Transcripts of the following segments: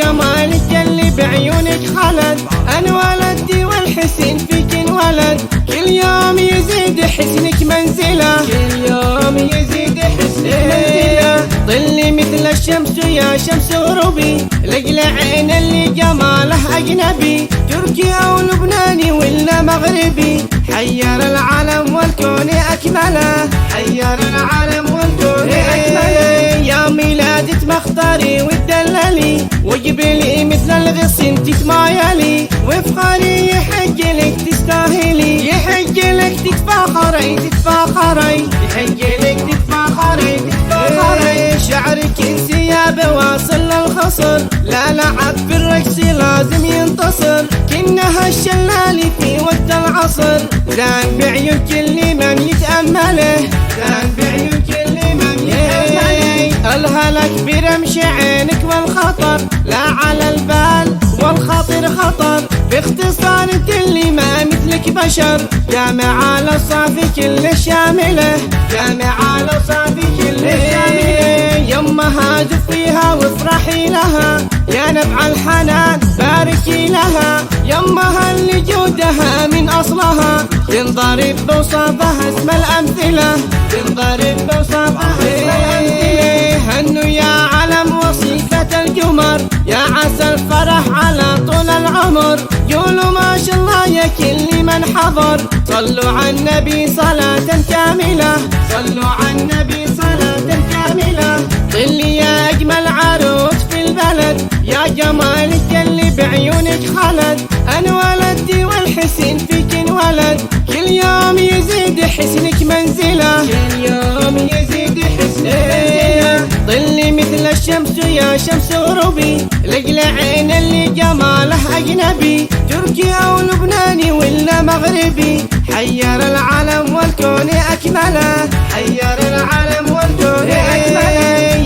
جمالك اللي بعيونك خلد، أنا ولدي والحسين فيك انولد. كل يوم يزيد حسنك منزلة، كل يوم يزيد حسنك منزلة. ظلي مثل الشمس يا شمس غروبي، لجل عين اللي جماله أجنبي، تركي أو لبناني ولا مغربي. حير العالم والكون أكمله، حير العالم والكون أكمله. يا ميلادة مختاري وتدللي، وجبلي مثل الغصن تتمايلي، وفخاري يحج لك تستاهلي، يحج لك تتفاخري تتفاخري، يحج لك تتفاخري تتفاخري. شعرك انسياب واصل للخصر، لا لعب في الرقص لازم ينتصر، كأنها الشلالي في وقت العصر. زان بعيون كل من يتأمله، زان بعيون كل من يتأمله. الهلك برمش عينك والخطر لا على البال، والخاطر خطر باختصار اللي ما مثلك بشر. جامعة الصافي كل شاملة، جامعة الصافي كل شاملة. يمها دفيها وافرحي لها، يا نبع الحنان باركي لها. يمها اللي جودها من أصلها، ينضرب بوصفها اسم الأمثلة، ينضرب بوصفها اسم الأمثلة. هنو يا علم وصيفة القمر، يا عسى الفرح على طول العمر. قولوا ما شاء الله يا كل من حضر، صلوا على النبي صلاة كاملة، صلوا على النبي صلاة كاملة. ظلي يا أجمل عروس في البلد، يا جمالك اللي بعيونك خلد، أنا ولدي والحسين فيك انولد. كل يوم يزيد حسنك منزلة، كل يوم يزيد حسنك منزلة. ظلي مثل الشمس يا شمس غروبي، لجل عين اللي جماله أجنبي، تركي أو لبناني ولا مغربي. حير العالم والكون أكمله، حير العالم والكون أكمله.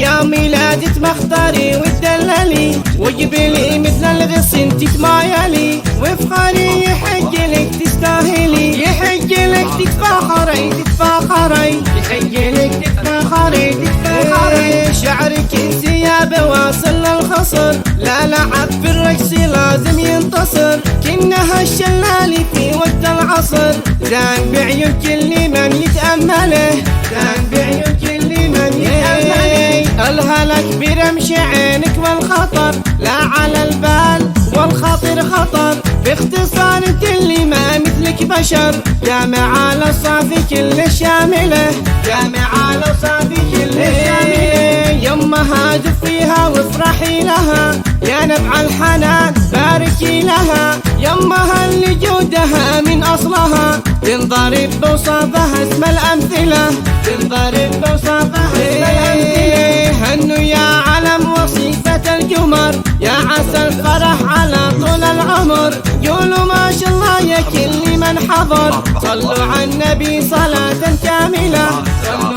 يا ميلادة مختاري وتدللي، وجبلي مثل الغصن تتمايلي، وفخاري يحج لك تستاهلي، يحج لك تتفاخري تتفاخري، يحج لك تتفاخري تتفاخري. شعرك انسياب واصل للخصر، لا لعب في الرقص لازم ينتصر، كأنها الشلالي في وقت العصر. زان بعيون كل من يتأمله، زان بعيون كل من يتأمله. الهلك برمش عينك والخطر لا على البال، والخاطر خطر باختصار اللي ما مثلك بشر. جامعة الصافي كل شاملة، جامعة الصافي كل شاملة. يمها دفيها وافرحي لها، يا نبع الحنان باركي لها. يمها اللي جودها من أصلها، ينضرب بوصفها اسم الأمثلة، ينضرب بوصفها اسم الأمثلة. هنو يا علم وصيفة القمر، يا عسى الفرح على طول العمر. قولوا ما شاء الله يا كل من حضر، صلوا على النبي صلاة كاملة، صلوا